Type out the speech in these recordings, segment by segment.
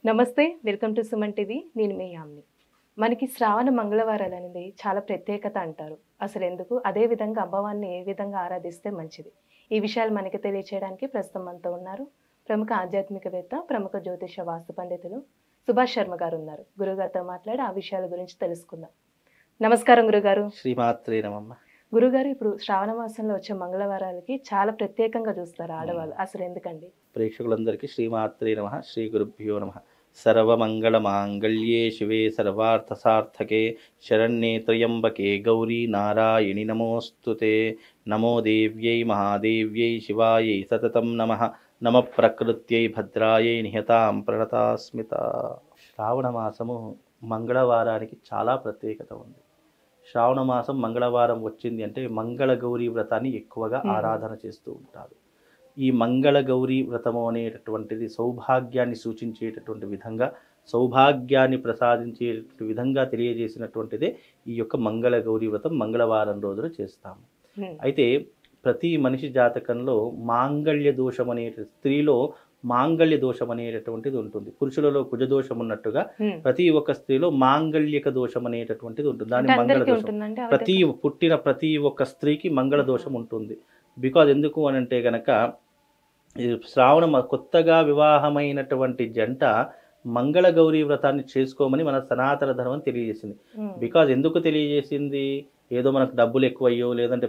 నమస్తే, welcome to Suman TV. నేను మీ యామ్ని. మనకి శ్రావణ మంగళవారాలు అనేది చాలా ప్రత్యేకత అంటారు. అసలు ఎందుకు, అదే విధంగా అమ్మవారిని ఏ విధంగా ఆరాధిస్తే మంచిది, ఈ విషయాలు మనకి తెలియచేయడానికి ప్రస్తుతం మనతో ఉన్నారు ప్రముఖ ఆధ్యాత్మికవేత్త, ప్రముఖ జ్యోతిష వాస్తు పండితులు సుభాష్ శర్మ గారు ఉన్నారు. గురుగారితో మాట్లాడి ఆ విషయాల గురించి తెలుసుకుందాం. నమస్కారం గురుగారు. శ్రీమాత్రే నమః. గురుగారు, ఇప్పుడు శ్రావణ మాసంలో వచ్చే మంగళవారాలకి చాలా ప్రత్యేకంగా చూస్తారు ఆడవాళ్ళు. అసలు ఎందుకండి? ప్రేక్షకులందరికీ శ్రీమాత్రే నమః, శ్రీ గురుభ్యో నమః. సర్వమంగళ మాంగళ్యే శివే సర్వార్థ సార్థకే శరణ్యే త్రయంబకే గౌరీ నారాయణి నమోస్తుతే. నమో దేవ్యై మహాదేవ్యై శివాయై సతతం నమః. నమ ప్రకృత్యై భద్రాయై నిహతాం ప్రణతాస్మిత. శ్రావణ మాసము మంగళవారానికి చాలా ప్రత్యేకత ఉంది. శ్రావణ మాసం మంగళవారం వచ్చింది అంటే మంగళ గౌరీ వ్రతాన్ని ఎక్కువగా ఆరాధన చేస్తూ ఉంటారు. ఈ మంగళ గౌరీ వ్రతము అనేటటువంటిది సౌభాగ్యాన్ని సూచించేటటువంటి విధంగా, సౌభాగ్యాన్ని ప్రసాదించే విధంగా తెలియజేసినటువంటిదే ఈ యొక్క మంగళ గౌరీ వ్రతం మంగళవారం రోజున చేస్తాము. అయితే ప్రతి మనిషి జాతకంలో మాంగళ్య దోషం అనే, స్త్రీలో మాంగళ్య దోషం అనేటటువంటిది ఉంటుంది. పురుషులలో కుజదోషం ఉన్నట్టుగా ప్రతి ఒక్క స్త్రీలో మాంగళ్యక దోషం అనేటటువంటిది ఉంటుంది. దాని మంగళ దోషం పుట్టిన ప్రతి ఒక్క స్త్రీకి మంగళ దోషం ఉంటుంది. బికాజ్ ఎందుకు అని అంటే గనక శ్రావణ కొత్తగా వివాహమైనటువంటి జంట మంగళ గౌరీ వ్రతాన్ని చేసుకోమని మన సనాతన ధర్మం తెలియజేసింది. బికాజ్ ఎందుకు తెలియజేసింది? ఏదో మనకు డబ్బులు ఎక్కువయ్యో లేదంటే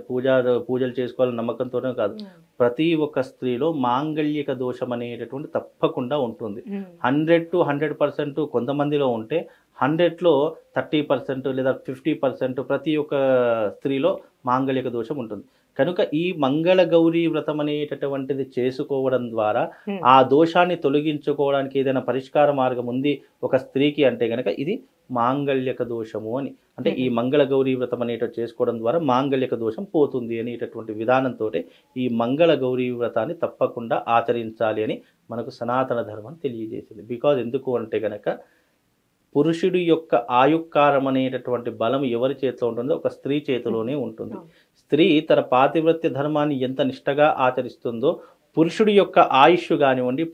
పూజలు చేసుకోవాలని నమ్మకంతోనే కాదు. ప్రతి ఒక్క స్త్రీలో మాంగళ్యక దోషం అనేటటువంటి తప్పకుండా ఉంటుంది. 100 to 100% కొంతమందిలో ఉంటే 100లో 30% లేదా 50% ప్రతి ఒక్క స్త్రీలో మాంగళ్యక దోషం ఉంటుంది. కనుక ఈ మంగళ గౌరీ వ్రతం అనేటటువంటిది చేసుకోవడం ద్వారా ఆ దోషాన్ని తొలగించుకోవడానికి ఏదైనా పరిష్కార మార్గం ఉంది ఒక స్త్రీకి అంటే గనక ఇది మాంగళ్యక దోషము అని. అంటే ఈ మంగళ గౌరీ వ్రతం అనేటటువంటి చేసుకోవడం ద్వారా మాంగళ్యక దోషం పోతుంది అనేటటువంటి విధానంతో ఈ మంగళ గౌరీ వ్రతాన్ని తప్పకుండా ఆచరించాలి అని మనకు సనాతన ధర్మం తెలియజేసింది. బికాజ్ ఎందుకు అంటే గనక పురుషుడి యొక్క ఆయుక్కారం అనేటటువంటి బలం ఎవరి చేతిలో ఉంటుందో ఒక స్త్రీ చేతిలోనే ఉంటుంది. స్త్రీ తన పాతివ్రత్య ధర్మాన్ని ఎంత నిష్టగా ఆచరిస్తుందో పురుషుడి యొక్క ఆయుష్ కానివ్వండి,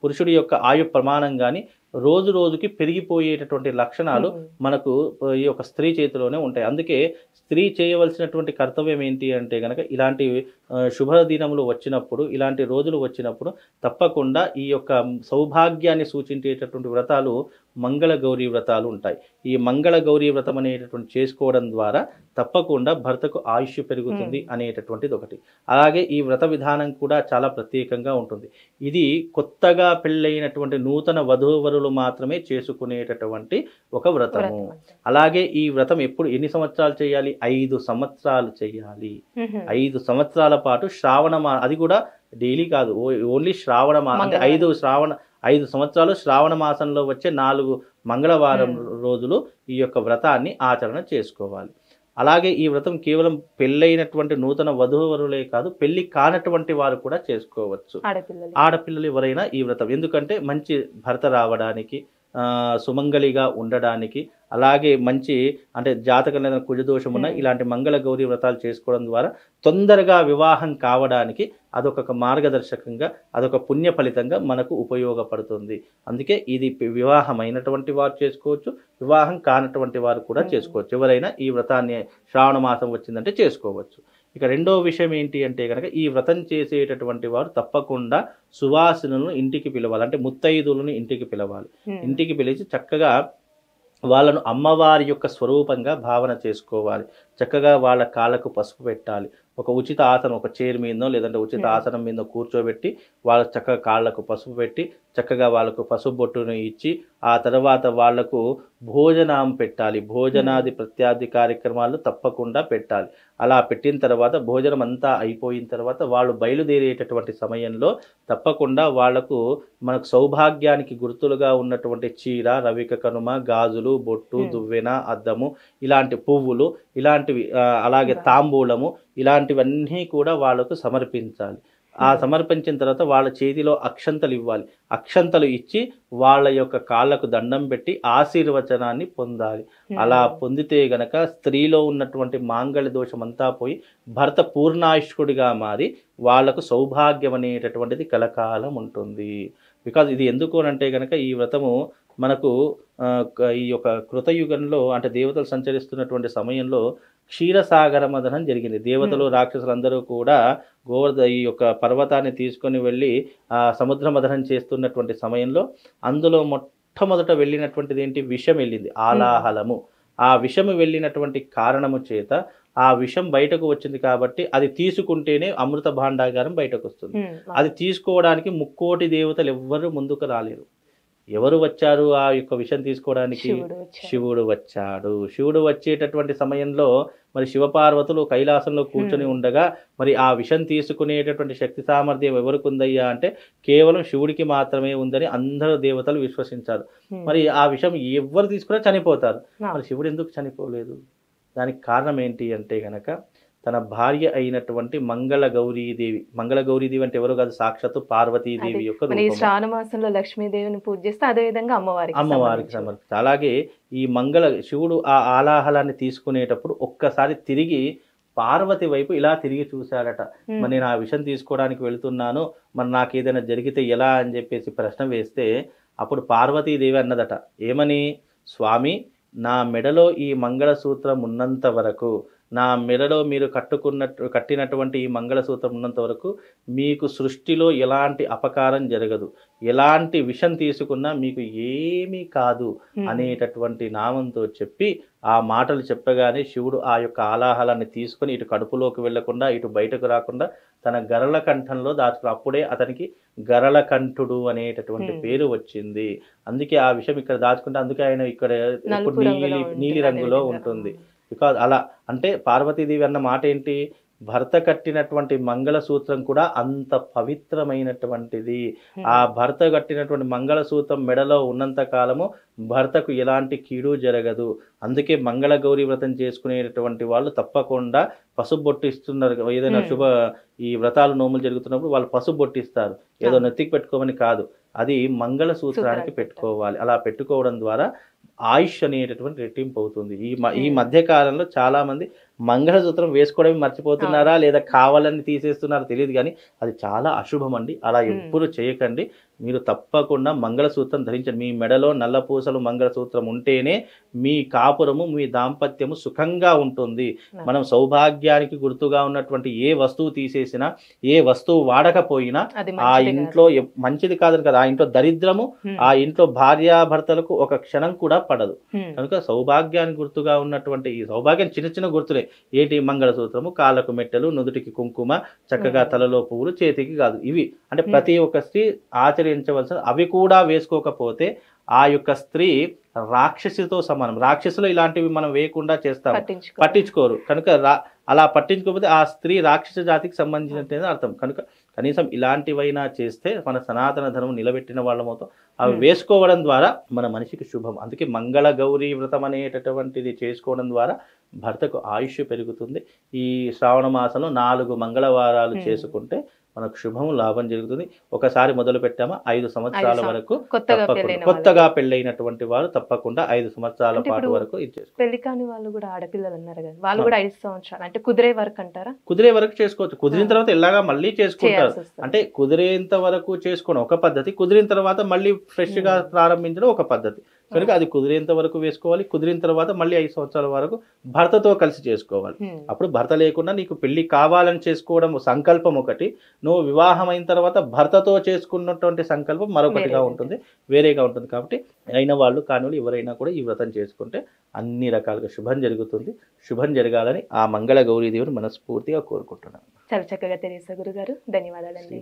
పురుషుడి యొక్క ఆయు ప్రమాణం కానీ రోజు రోజుకి పెరిగిపోయేటటువంటి లక్షణాలు మనకు ఈ యొక్క స్త్రీ చేతిలోనే ఉంటాయి. అందుకే స్త్రీ చేయవలసినటువంటి కర్తవ్యం ఏంటి అంటే కనుక ఇలాంటి శుభదినములు వచ్చినప్పుడు, ఇలాంటి రోజులు వచ్చినప్పుడు తప్పకుండా ఈ యొక్క సౌభాగ్యాన్ని సూచించేటటువంటి వ్రతాలు మంగళ గౌరీ వ్రతాలు ఉంటాయి. ఈ మంగళ గౌరీ వ్రతం అనేటటువంటి చేసుకోవడం ద్వారా తప్పకుండా భర్తకు ఆయుష్ పెరుగుతుంది అనేటటువంటిది ఒకటి. అలాగే ఈ వ్రత విధానం కూడా చాలా ప్రత్యేకంగా ఉంటుంది. ఇది కొత్తగా పెళ్ళైనటువంటి నూతన వధూవరులు మాత్రమే చేసుకునేటటువంటి ఒక వ్రతము. అలాగే ఈ వ్రతం ఎన్ని సంవత్సరాలు చేయాలి? 5 సంవత్సరాలు చేయాలి. 5 సంవత్సరాల పాటు అది కూడా డైలీ కాదు, ఓన్లీ శ్రావణ అంటే 5 సంవత్సరాలు శ్రావణ మాసంలో వచ్చే 4 మంగళవారం రోజులు ఈ యొక్క వ్రతాన్ని ఆచరణ చేసుకోవాలి. అలాగే ఈ వ్రతం కేవలం పెళ్ళైనటువంటి నూతన వధూవరులే కాదు, పెళ్లి కానటువంటి వారు కూడా చేసుకోవచ్చు. ఆడపిల్లలు ఎవరైనా ఈ వ్రతం, ఎందుకంటే మంచి భర్త రావడానికి, సుమంగళిగా ఉండడానికి, అలాగే మంచి అంటే జాతకంలో ఏదైనా కుజదోషం ఉన్న ఇలాంటి మంగళ గౌరీ వ్రతాలు చేసుకోవడం ద్వారా తొందరగా వివాహం కావడానికి అదొక మార్గదర్శకంగా, అదొక పుణ్య ఫలితంగా మనకు ఉపయోగపడుతుంది. అందుకే ఇది వివాహమైనటువంటి వారు చేసుకోవచ్చు, వివాహం కానటువంటి వారు కూడా చేసుకోవచ్చు. ఎవరైనా ఈ వ్రతాన్ని శ్రావణ మాసం వచ్చిందంటే చేసుకోవచ్చు. ఇక రెండో విషయం ఏంటి అంటే కనుక ఈ వ్రతం చేసేటటువంటి వారు తప్పకుండా సువాసినులను ఇంటికి పిలవాలి. అంటే ముత్తైదులను ఇంటికి పిలవాలి. ఇంటికి పిలిచి చక్కగా వాళ్ళను అమ్మవారి యొక్క స్వరూపంగా భావన చేసుకోవాలి. చక్కగా వాళ్ళ కాళ్ళకు పసుపు పెట్టాలి. ఒక ఉచిత ఆసనం, ఒక చైర్ మీదనో లేదంటే ఉచిత ఆసనం మీద కూర్చోబెట్టి వాళ్ళ చక్కగా కాళ్ళకు పసుపు పెట్టి చక్కగా వాళ్ళకు పసుపు బొట్టును ఇచ్చి ఆ తర్వాత వాళ్లకు భోజనం పెట్టాలి. భోజనాది ప్రత్యాది కార్యక్రమాలు తప్పకుండా పెట్టాలి. అలా పెట్టిన తర్వాత భోజనం అంతా అయిపోయిన తర్వాత వాళ్ళు బయలుదేరేటటువంటి సమయంలో తప్పకుండా వాళ్లకు మనకు సౌభాగ్యానికి గుర్తులుగా ఉన్నటువంటి చీర, రవిక కనుమ, గాజులు, బొట్టు, దువ్వెన, అద్దము, ఇలాంటి పువ్వులు, ఇలాంటివి, అలాగే తాంబూలము, ఇలాంటివన్నీ కూడా వాళ్ళకు సమర్పించాలి. ఆ సమర్పించిన తర్వాత వాళ్ళ చేతిలో అక్షంతలు ఇవ్వాలి. అక్షంతలు ఇచ్చి వాళ్ళ యొక్క కాళ్ళకు దండం పెట్టి ఆశీర్వచనాన్ని పొందాలి. అలా పొందితే గనక స్త్రీలో ఉన్నటువంటి మాంగళ్య దోషం అంతా పోయి భర్త పూర్ణాయుష్కుడిగా మారి వాళ్లకు సౌభాగ్యం అనేటటువంటిది కలకాలం ఉంటుంది. బికాజ్ ఇది ఎందుకు అని అంటే కనుక ఈ వ్రతము మనకు ఈ యొక్క కృతయుగంలో అంటే దేవతలు సంచరిస్తున్నటువంటి సమయంలో క్షీరసాగర మదనం జరిగింది. దేవతలు రాక్షసులందరూ కూడా ఈ యొక్క పర్వతాన్ని తీసుకొని వెళ్ళి సముద్ర మదనం చేస్తున్నటువంటి సమయంలో అందులో మొట్టమొదట వెళ్ళినటువంటిది ఏంటి? విషం వెళ్ళింది, ఆలాహలము. ఆ విషము వెళ్ళినటువంటి కారణము చేత ఆ విషం బయటకు వచ్చింది కాబట్టి అది తీసుకుంటేనే అమృత భాండాగారం బయటకు వస్తుంది. అది తీసుకోవడానికి ముక్కోటి దేవతలు ఎవ్వరు ముందుకు రాలేరు. ఎవరు వచ్చారు ఆ యొక్క విషం తీసుకోవడానికి? శివుడు వచ్చాడు. శివుడు వచ్చేటటువంటి సమయంలో మరి శివపార్వతులు కైలాసంలో కూర్చొని ఉండగా మరి ఆ విషం తీసుకునేటటువంటి శక్తి సామర్థ్యం ఎవరికి ఉందయ్యా అంటే కేవలం శివుడికి మాత్రమే ఉందని అందరూ దేవతలు విశ్వసించారు. మరి ఆ విషం ఎవరు తీసుకున్నా చనిపోతారు. మరి శివుడు ఎందుకు చనిపోలేదు? దానికి కారణం ఏంటి అంటే గనక తన భార్య అయినటువంటి మంగళ గౌరీదేవి. మంగళ గౌరీదేవి అంటే ఎవరు కాదు, సాక్షాత్తు పార్వతీదేవి యొక్క రూపం. శ్రావణ మాసంలో లక్ష్మీదేవిని పూజ చేస్తే అదే విధంగా అమ్మవారికి సమర్పిస్తారు. అలాగే ఈ శివుడు ఆ ఆలాహలాన్ని తీసుకునేటప్పుడు ఒక్కసారి తిరిగి పార్వతి వైపు ఇలా తిరిగి చూశాడట. మరి నేను ఆ విషయం తీసుకోవడానికి వెళుతున్నాను, మరి నాకు ఏదైనా జరిగితే ఎలా అని చెప్పేసి ప్రశ్న వేస్తే అప్పుడు పార్వతీదేవి అన్నదట, ఏమని? స్వామి, నా మెడలో ఈ మంగళసూత్రం ఉన్నంత వరకు, నా మెడలో మీరు కట్టినటువంటి ఈ మంగళసూత్రం ఉన్నంత వరకు మీకు సృష్టిలో ఎలాంటి అపకారం జరగదు, ఎలాంటి విషం తీసుకున్నా మీకు ఏమీ కాదు అనేటటువంటి నామంతో చెప్పి ఆ మాటలు చెప్పగానే శివుడు ఆ యొక్క ఆలాహలాన్ని తీసుకొని ఇటు కడుపులోకి వెళ్లకుండా ఇటు బయటకు రాకుండా తన గరళ కంఠంలో దాచుకుని అప్పుడే అతనికి గరళకంఠుడు అనేటటువంటి పేరు వచ్చింది. అందుకే ఆ విషయం ఇక్కడ దాచుకుంటే అందుకే ఆయన ఇక్కడ నీలి రంగులో ఉంటుంది. బికాజ్ అలా అంటే పార్వతీదేవి అన్న మాట ఏంటి? భర్త కట్టినటువంటి మంగళసూత్రం కూడా అంత పవిత్రమైనటువంటిది. ఆ భర్త కట్టినటువంటి మంగళసూత్రం మెడలో ఉన్నంత కాలము భర్తకు ఎలాంటి కీడు జరగదు. అందుకే మంగళ గౌరీ వ్రతం చేసుకునేటటువంటి వాళ్ళు తప్పకుండా పసుపు బొట్టిస్తున్నారు. ఏదైనా ఈ వ్రతాలు నోములు జరుగుతున్నప్పుడు వాళ్ళు పసుపు బొట్టిస్తారు. ఏదో నెత్తికి పెట్టుకోమని కాదు, అది మంగళసూత్రానికి పెట్టుకోవాలి. అలా పెట్టుకోవడం ద్వారా ఆయుష్ అనేటటువంటి రెట్టింపు అవుతుంది. ఈ మధ్య కాలంలో చాలా మంది మంగళసూత్రం వేసుకోవడం మర్చిపోతున్నారా లేదా కావాలని తీసేస్తున్నారా తెలియదు, కానీ అది చాలా అశుభం అండి. అలా ఎప్పుడు చేయకండి. మీరు తప్పకుండా మంగళసూత్రం ధరించండి. మీ మెడలో నల్లపూసలు మంగళసూత్రం ఉంటేనే మీ కాపురము, మీ దాంపత్యము సుఖంగా ఉంటుంది. మనం సౌభాగ్యానికి గుర్తుగా ఉన్నటువంటి ఏ వస్తువు తీసేసినా, ఏ వస్తువు వాడకపోయినా ఆ ఇంట్లో మంచిది కాదని కదా, ఆ ఇంట్లో దరిద్రము, ఆ ఇంట్లో భార్యాభర్తలకు ఒక క్షణం కూడా పడదు. కనుక సౌభాగ్యానికి గుర్తుగా ఉన్నటువంటి ఈ సౌభాగ్యం చిన్న చిన్న గుర్తులే. ఏంటి? మంగళసూత్రము, కాళ్ళకు మెట్టెలు, నుదుటికి కుంకుమ, చక్కగా తలలో పువ్వులు, చేతికి కాదు. ఇవి అంటే ప్రతి ఒక్క స్త్రీ ఆచరించవలసిన. అవి కూడా వేసుకోకపోతే ఆ యొక్క స్త్రీ రాక్షసితో సమానం. రాక్షసులు ఇలాంటివి మనం వేయకుండా చేస్తాం, పట్టించుకోరు. కనుక అలా పట్టించుకోకపోతే ఆ స్త్రీ రాక్షస జాతికి సంబంధించినట్టు అర్థం. కనుక కనీసం ఇలాంటివైనా చేస్తే మన సనాతన ధర్మం నిలబెట్టిన వాళ్ళమవుతాం. అవి వేసుకోవడం ద్వారా మన మనిషికి శుభం. అందుకే మంగళ గౌరీ వ్రతం అనేటటువంటిది చేసుకోవడం ద్వారా భర్తకు ఆయుష్ పెరుగుతుంది. ఈ శ్రావణ మాసంలో 4 మంగళవారాలు చేసుకుంటే మనకు శుభం, లాభం జరుగుతుంది. ఒకసారి మొదలు పెట్టామా 5 సంవత్సరాల వరకు కొత్తగా పెళ్ళైనటువంటి వారు తప్పకుండా 5 సంవత్సరాల పాటు వరకు పెళ్లి కాని వాళ్ళు కూడా ఆడపిల్లలు అన్నారు కదా, వాళ్ళు కూడా 5 సంవత్సరాలు అంటే కుదిరే వరకు అంటారా? కుదిరే వరకు చేసుకోవచ్చు. కుదిరిన తర్వాత ఎలాగా మళ్ళీ చేసుకుంటారు. అంటే కుదిరేంత వరకు చేసుకోవడం ఒక పద్ధతి, కుదిరిన తర్వాత మళ్ళీ ఫ్రెష్ గా ప్రారంభించడం ఒక పద్ధతి. కనుక అది కుదిరేంత వరకు వేసుకోవాలి. కుదిరిన తర్వాత మళ్ళీ 5 సంవత్సరాల వరకు భర్తతో కలిసి చేసుకోవాలి. అప్పుడు భర్త లేకుండా నీకు పెళ్లి కావాలని చేసుకోవడం సంకల్పం ఒకటి, నువ్వు వివాహం అయిన తర్వాత భర్తతో చేసుకున్నటువంటి సంకల్పం మరొకటిగా ఉంటుంది, వేరేగా ఉంటుంది. కాబట్టి అయిన వాళ్ళు కాని వాళ్ళు ఎవరైనా కూడా ఈ వ్రతం చేసుకుంటే అన్ని రకాలుగా శుభం జరుగుతుంది. శుభం జరగాలని ఆ మంగళ గౌరీదేవిని మనస్ఫూర్తిగా కోరుకుంటున్నాను. చాలా చక్కగా తెలియజేశారు గురుగారు, ధన్యవాదాలండి.